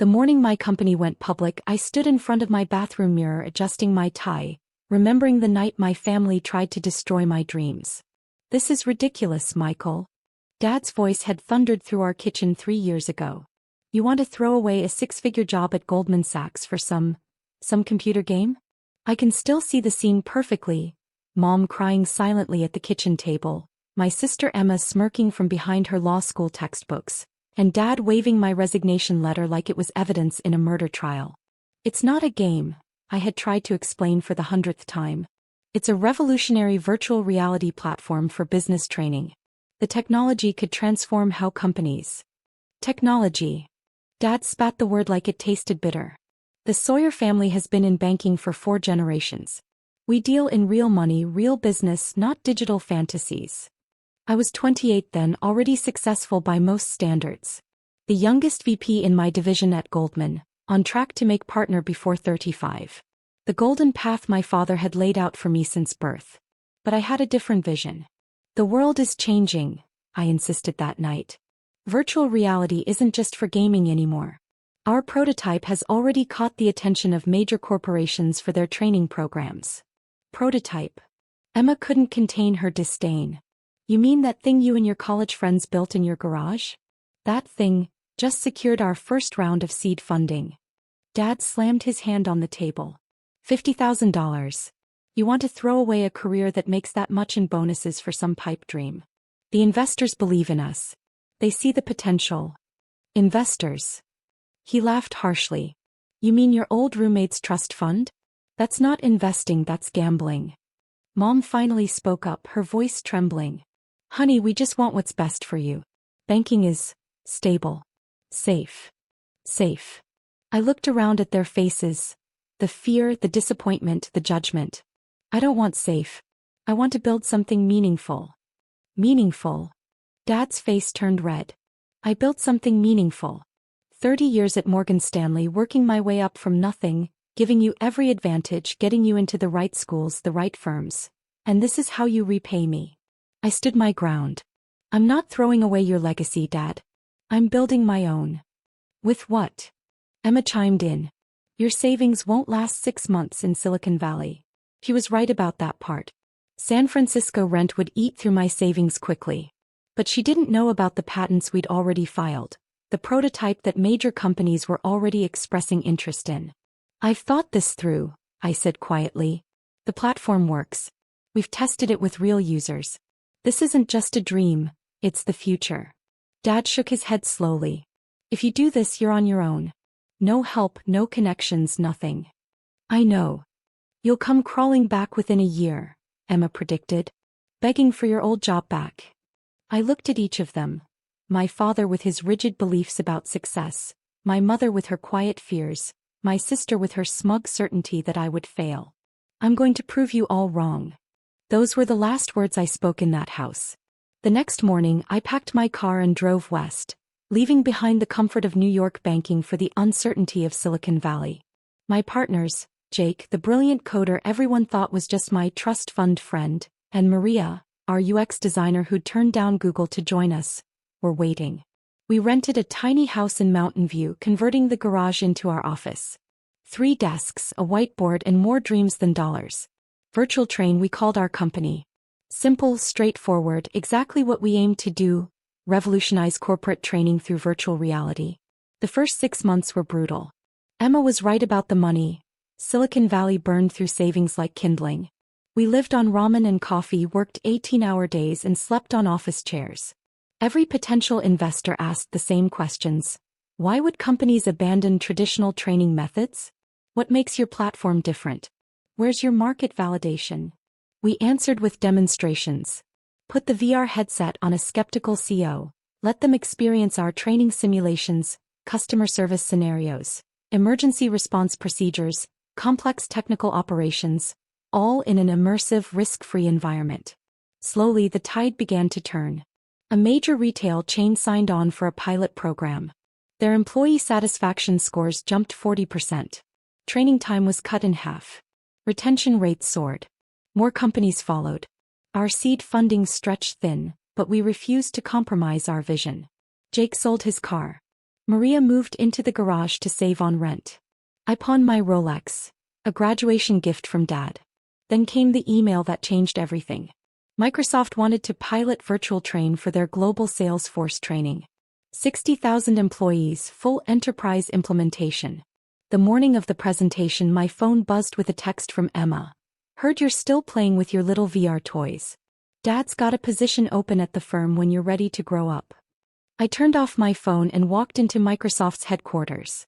The morning my company went public, I stood in front of my bathroom mirror adjusting my tie, remembering the night my family tried to destroy my dreams. "This is ridiculous, Michael." Dad's voice had thundered through our kitchen 3 years ago. "You want to throw away a 6-figure job at Goldman Sachs for some computer game?" I can still see the scene perfectly. Mom crying silently at the kitchen table, my sister Emma smirking from behind her law school textbooks, and Dad waving my resignation letter like it was evidence in a murder trial. "It's not a game," I had tried to explain for the 100th time. "It's a revolutionary virtual reality platform for business training. The technology could transform how companies..." Technology. Dad spat the word like it tasted bitter. "The Sawyer family has been in banking for 4 generations. We deal in real money, real business, not digital fantasies." I was 28 then, already successful by most standards. The youngest VP in my division at Goldman, on track to make partner before 35. The golden path my father had laid out for me since birth. But I had a different vision. "The world is changing," I insisted that night. "Virtual reality isn't just for gaming anymore. Our prototype has already caught the attention of major corporations for their training programs." Prototype. Emma couldn't contain her disdain. "You mean that thing you and your college friends built in your garage? That thing just secured our first round of seed funding." Dad slammed his hand on the table. $50,000. You want to throw away a career that makes that much in bonuses for some pipe dream? "The investors believe in us. They see the potential." "Investors?" He laughed harshly. "You mean your old roommate's trust fund? That's not investing, that's gambling." Mom finally spoke up, her voice trembling. "Honey, we just want what's best for you. Banking is stable. Safe. Safe." I looked around at their faces. The fear, the disappointment, the judgment. "I don't want safe. I want to build something meaningful." Meaningful? Dad's face turned red. "I built something meaningful. 30 years at Morgan Stanley, working my way up from nothing, giving you every advantage, getting you into the right schools, the right firms. And this is how you repay me." I stood my ground. "I'm not throwing away your legacy, Dad. I'm building my own." "With what?" Emma chimed in. "Your savings won't last 6 months in Silicon Valley." She was right about that part. San Francisco rent would eat through my savings quickly. But she didn't know about the patents we'd already filed, the prototype that major companies were already expressing interest in. "I've thought this through," I said quietly. "The platform works. We've tested it with real users. This isn't just a dream, it's the future." Dad shook his head slowly. "If you do this, you're on your own. No help, no connections, nothing." "I know. You'll come crawling back within a year," Emma predicted. "Begging for your old job back." I looked at each of them. My father with his rigid beliefs about success, my mother with her quiet fears, my sister with her smug certainty that I would fail. "I'm going to prove you all wrong." Those were the last words I spoke in that house. The next morning, I packed my car and drove west, leaving behind the comfort of New York banking for the uncertainty of Silicon Valley. My partners, Jake, the brilliant coder everyone thought was just my trust fund friend, and Maria, our UX designer who'd turned down Google to join us, were waiting. We rented a tiny house in Mountain View, converting the garage into our office. 3 desks, a whiteboard, and more dreams than dollars. Virtual Train we called our company. Simple, straightforward, exactly what we aimed to do: revolutionize corporate training through virtual reality. The first 6 months were brutal. Emma was right about the money. Silicon Valley burned through savings like kindling. We lived on ramen and coffee, worked 18-hour days, and slept on office chairs. Every potential investor asked the same questions. Why would companies abandon traditional training methods? What makes your platform different? Where's your market validation? We answered with demonstrations. Put the VR headset on a skeptical CO. Let them experience our training simulations, customer service scenarios, emergency response procedures, complex technical operations, all in an immersive, risk-free environment. Slowly, the tide began to turn. A major retail chain signed on for a pilot program. Their employee satisfaction scores jumped 40%. Training time was cut in half. Retention rates soared. More companies followed. Our seed funding stretched thin, but we refused to compromise our vision. Jake sold his car. Maria moved into the garage to save on rent. I pawned my Rolex, a graduation gift from Dad. Then came the email that changed everything. Microsoft wanted to pilot virtual train for their global Salesforce training. 60,000 employees, full enterprise implementation. The morning of the presentation, my phone buzzed with a text from Emma. Heard you're still playing with your little VR toys. Dad's got a position open at the firm when you're ready to grow up. I turned off my phone and walked into Microsoft's headquarters.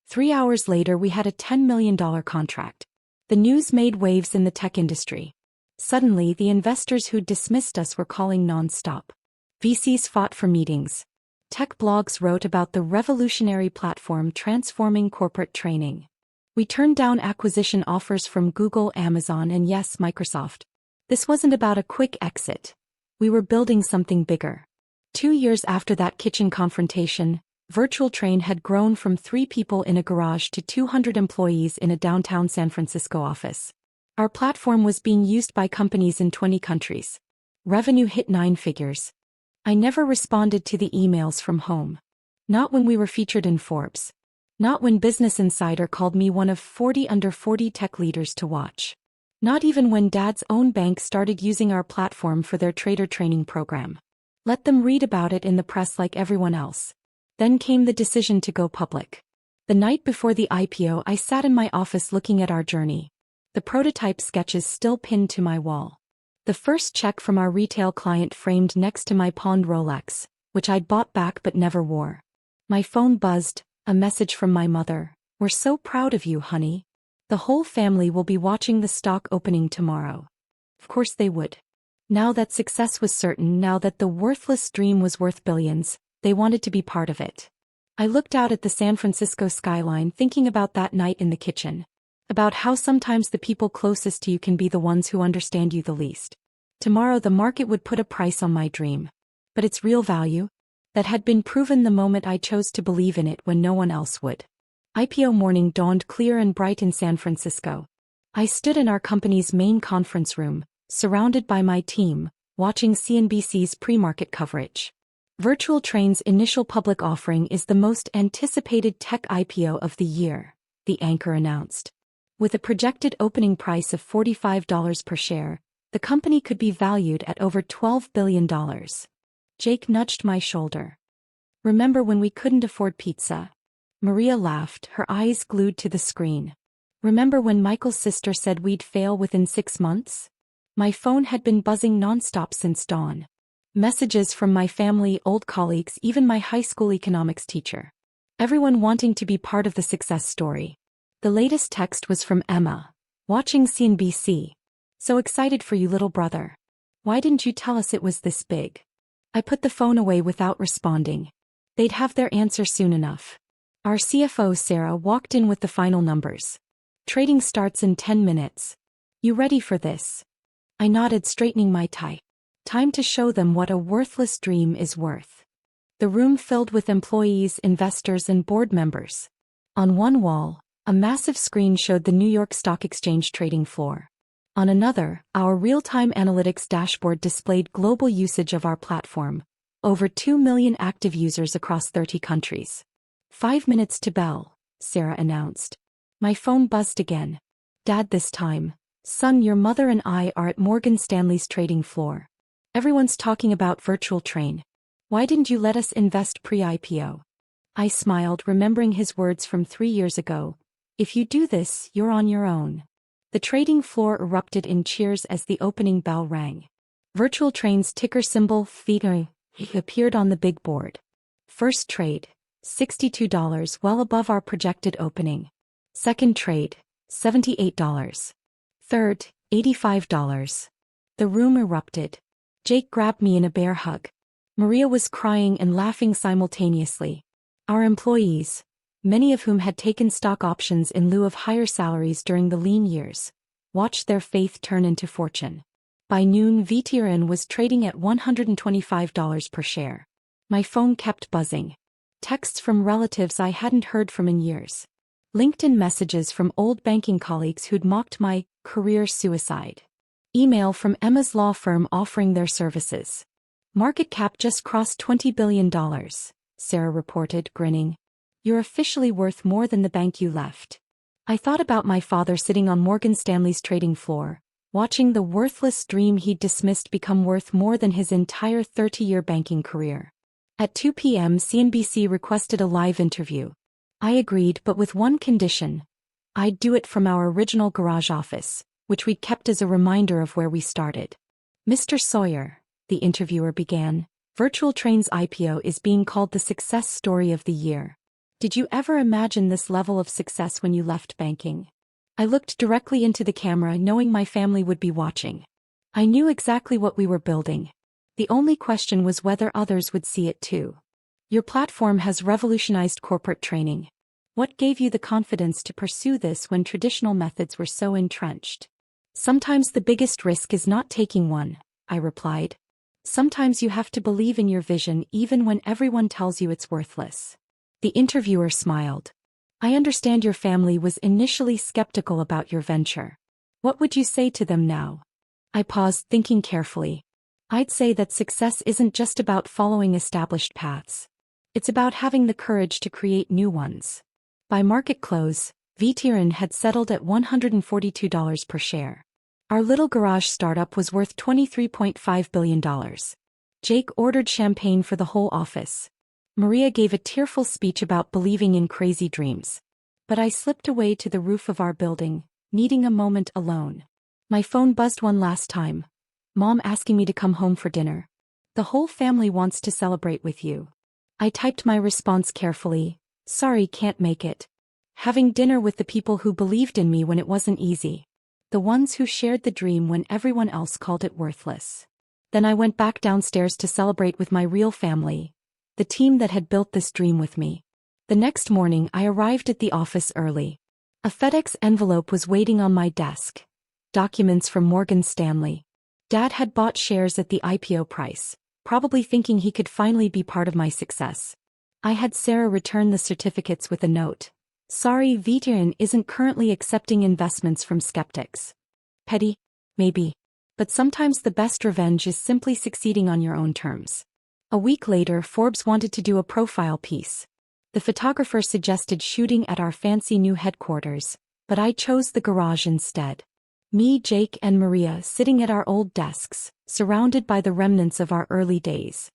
3 hours later, we had a $10 million contract. The news made waves in the tech industry. Suddenly, the investors who'd dismissed us were calling non-stop. VCs fought for meetings. Tech blogs wrote about the revolutionary platform transforming corporate training. We turned down acquisition offers from Google, Amazon, and yes, Microsoft. This wasn't about a quick exit. We were building something bigger. 2 years after that kitchen confrontation, Virtual Train had grown from 3 people in a garage to 200 employees in a downtown San Francisco office. Our platform was being used by companies in 20 countries. Revenue hit 9 figures. I never responded to the emails from home. Not when we were featured in Forbes. Not when Business Insider called me one of 40 under 40 tech leaders to watch. Not even when Dad's own bank started using our platform for their trader training program. Let them read about it in the press like everyone else. Then came the decision to go public. The night before the IPO, I sat in my office looking at our journey. The prototype sketches still pinned to my wall. The first check from our retail client framed next to my pawned Rolex, which I'd bought back but never wore. My phone buzzed, a message from my mother. We're so proud of you, honey. The whole family will be watching the stock opening tomorrow. Of course they would. Now that success was certain, now that the worthless dream was worth billions, they wanted to be part of it. I looked out at the San Francisco skyline, thinking about that night in the kitchen. About how sometimes the people closest to you can be the ones who understand you the least. Tomorrow the market would put a price on my dream. But its real value? That had been proven the moment I chose to believe in it when no one else would. IPO morning dawned clear and bright in San Francisco. I stood in our company's main conference room, surrounded by my team, watching CNBC's pre-market coverage. Virtual Train's initial public offering is the most anticipated tech IPO of the year, the anchor announced. With a projected opening price of $45 per share, the company could be valued at over $12 billion. Jake nudged my shoulder. Remember when we couldn't afford pizza? Maria laughed, her eyes glued to the screen. Remember when Michael's sister said we'd fail within 6 months? My phone had been buzzing nonstop since dawn. Messages from my family, old colleagues, even my high school economics teacher. Everyone wanting to be part of the success story. The latest text was from Emma. Watching CNBC. So excited for you, little brother. Why didn't you tell us it was this big? I put the phone away without responding. They'd have their answer soon enough. Our CFO, Sarah, walked in with the final numbers. Trading starts in 10 minutes. You ready for this? I nodded, straightening my tie. Time to show them what a worthless dream is worth. The room filled with employees, investors, and board members. On one wall, a massive screen showed the New York Stock Exchange trading floor. On another, our real-time analytics dashboard displayed global usage of our platform. Over 2 million active users across 30 countries. 5 minutes to bell, Sarah announced. My phone buzzed again. Dad this time. Son, your mother and I are at Morgan Stanley's trading floor. Everyone's talking about Virtual Train. Why didn't you let us invest pre-IPO? I smiled, remembering his words from 3 years ago. If you do this, you're on your own. The trading floor erupted in cheers as the opening bell rang. Virtual Train's ticker symbol, FIGA, appeared on the big board. First trade, $62, well above our projected opening. Second trade, $78. Third, $85. The room erupted. Jake grabbed me in a bear hug. Maria was crying and laughing simultaneously. Our employees, many of whom had taken stock options in lieu of higher salaries during the lean years, watched their faith turn into fortune. By noon, VTRN was trading at $125 per share. My phone kept buzzing. Texts from relatives I hadn't heard from in years. LinkedIn messages from old banking colleagues who'd mocked my career suicide. Email from Emma's law firm offering their services. Market cap just crossed $20 billion, Sarah reported, grinning. You're officially worth more than the bank you left. I thought about my father sitting on Morgan Stanley's trading floor, watching the worthless dream he'd dismissed become worth more than his entire 30-year banking career. At 2 p.m. CNBC requested a live interview. I agreed, but with one condition. I'd do it from our original garage office, which we'd kept as a reminder of where we started. Mr. Sawyer, the interviewer began, Virtual Train's IPO is being called the success story of the year. Did you ever imagine this level of success when you left banking? I looked directly into the camera knowing my family would be watching. I knew exactly what we were building. The only question was whether others would see it too. Your platform has revolutionized corporate training. What gave you the confidence to pursue this when traditional methods were so entrenched? Sometimes the biggest risk is not taking one, I replied. Sometimes you have to believe in your vision even when everyone tells you it's worthless. The interviewer smiled. I understand your family was initially skeptical about your venture. What would you say to them now? I paused, thinking carefully. I'd say that success isn't just about following established paths. It's about having the courage to create new ones. By market close, VTRN had settled at $142 per share. Our little garage startup was worth $23.5 billion. Jake ordered champagne for the whole office. Maria gave a tearful speech about believing in crazy dreams. But I slipped away to the roof of our building, needing a moment alone. My phone buzzed one last time. Mom asking me to come home for dinner. The whole family wants to celebrate with you. I typed my response carefully. Sorry, can't make it. Having dinner with the people who believed in me when it wasn't easy. The ones who shared the dream when everyone else called it worthless. Then I went back downstairs to celebrate with my real family. The team that had built this dream with me. The next morning I arrived at the office early. A FedEx envelope was waiting on my desk. Documents from Morgan Stanley. Dad had bought shares at the IPO price, probably thinking he could finally be part of my success. I had Sarah return the certificates with a note. Sorry, VTRN isn't currently accepting investments from skeptics. Petty? Maybe. But sometimes the best revenge is simply succeeding on your own terms. A week later, Forbes wanted to do a profile piece. The photographer suggested shooting at our fancy new headquarters, but I chose the garage instead. Me, Jake, and Maria sitting at our old desks, surrounded by the remnants of our early days.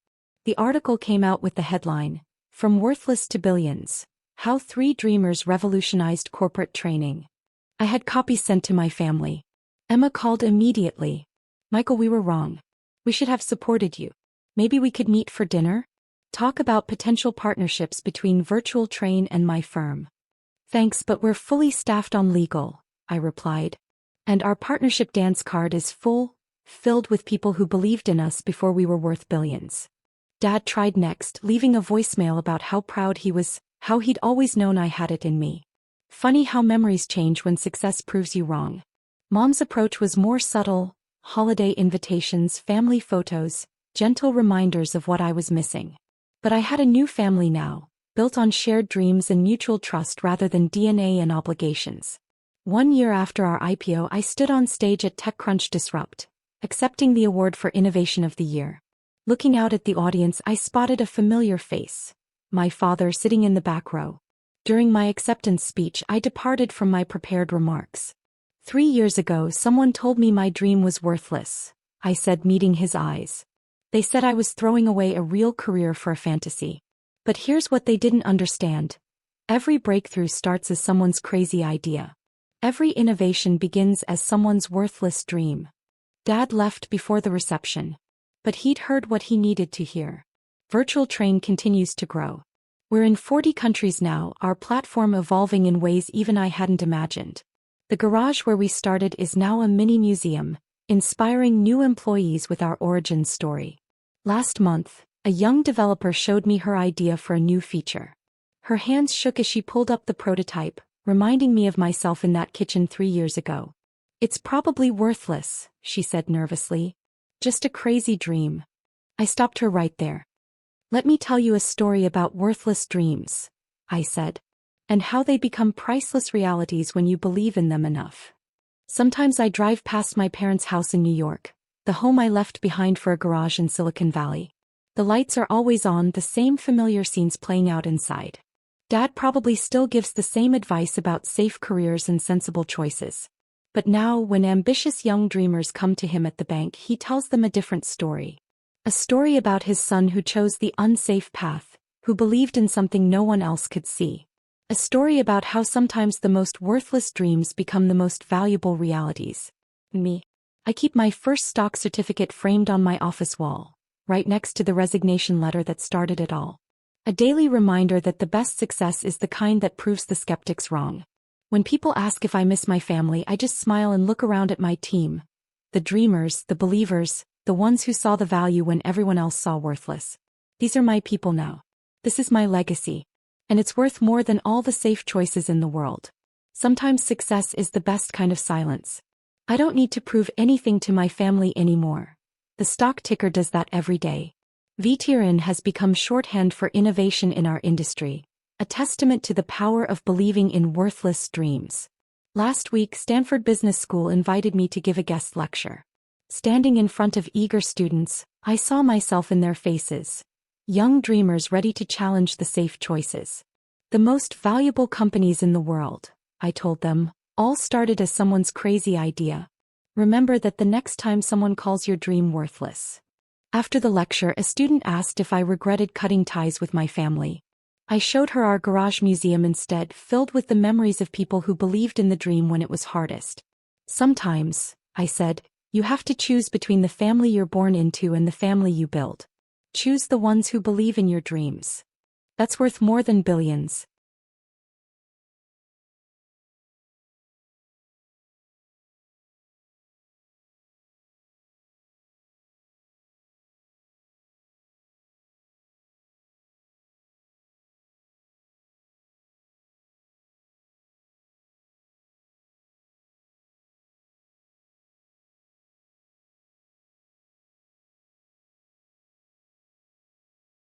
The article came out with the headline, From Worthless to Billions, How 3 Dreamers Revolutionized Corporate Training. I had copies sent to my family. Emma called immediately. Michael, we were wrong. We should have supported you. Maybe we could meet for dinner? Talk about potential partnerships between Virtual Train and my firm. Thanks, but we're fully staffed on legal, I replied. And our partnership dance card is filled with people who believed in us before we were worth billions. Dad tried next, leaving a voicemail about how proud he was, how he'd always known I had it in me. Funny how memories change when success proves you wrong. Mom's approach was more subtle, holiday invitations, family photos, gentle reminders of what I was missing. But I had a new family now, built on shared dreams and mutual trust rather than DNA and obligations. 1 year after our IPO, I stood on stage at TechCrunch Disrupt, accepting the award for Innovation of the Year. Looking out at the audience, I spotted a familiar face. My father sitting in the back row. During my acceptance speech, I departed from my prepared remarks. 3 years ago, someone told me my dream was worthless, I said, meeting his eyes. They said I was throwing away a real career for a fantasy. But here's what they didn't understand. Every breakthrough starts as someone's crazy idea. Every innovation begins as someone's worthless dream. Dad left before the reception. But he'd heard what he needed to hear. Virtual Train continues to grow. We're in 40 countries now, our platform evolving in ways even I hadn't imagined. The garage where we started is now a mini museum, inspiring new employees with our origin story. Last month, a young developer showed me her idea for a new feature. Her hands shook as she pulled up the prototype, reminding me of myself in that kitchen 3 years ago. It's probably worthless, she said nervously. Just a crazy dream. I stopped her right there. Let me tell you a story about worthless dreams, I said, and how they become priceless realities when you believe in them enough. Sometimes I drive past my parents' house in New York, the home I left behind for a garage in Silicon Valley. The lights are always on, the same familiar scenes playing out inside. Dad probably still gives the same advice about safe careers and sensible choices. But now, when ambitious young dreamers come to him at the bank, he tells them a different story. A story about his son who chose the unsafe path, who believed in something no one else could see. A story about how sometimes the most worthless dreams become the most valuable realities. Me. I keep my first stock certificate framed on my office wall, right next to the resignation letter that started it all. A daily reminder that the best success is the kind that proves the skeptics wrong. When people ask if I miss my family, I just smile and look around at my team. The dreamers, the believers, the ones who saw the value when everyone else saw worthless. These are my people now. This is my legacy. And it's worth more than all the safe choices in the world. Sometimes success is the best kind of silence. I don't need to prove anything to my family anymore. The stock ticker does that every day. VTRN has become shorthand for innovation in our industry, a testament to the power of believing in worthless dreams. Last week, Stanford Business School invited me to give a guest lecture. Standing in front of eager students, I saw myself in their faces. Young dreamers ready to challenge the safe choices. The most valuable companies in the world, I told them, all started as someone's crazy idea. Remember that the next time someone calls your dream worthless. After the lecture, a student asked if I regretted cutting ties with my family. I showed her our garage museum instead, filled with the memories of people who believed in the dream when it was hardest. Sometimes, I said, you have to choose between the family you're born into and the family you build. Choose the ones who believe in your dreams. That's worth more than billions.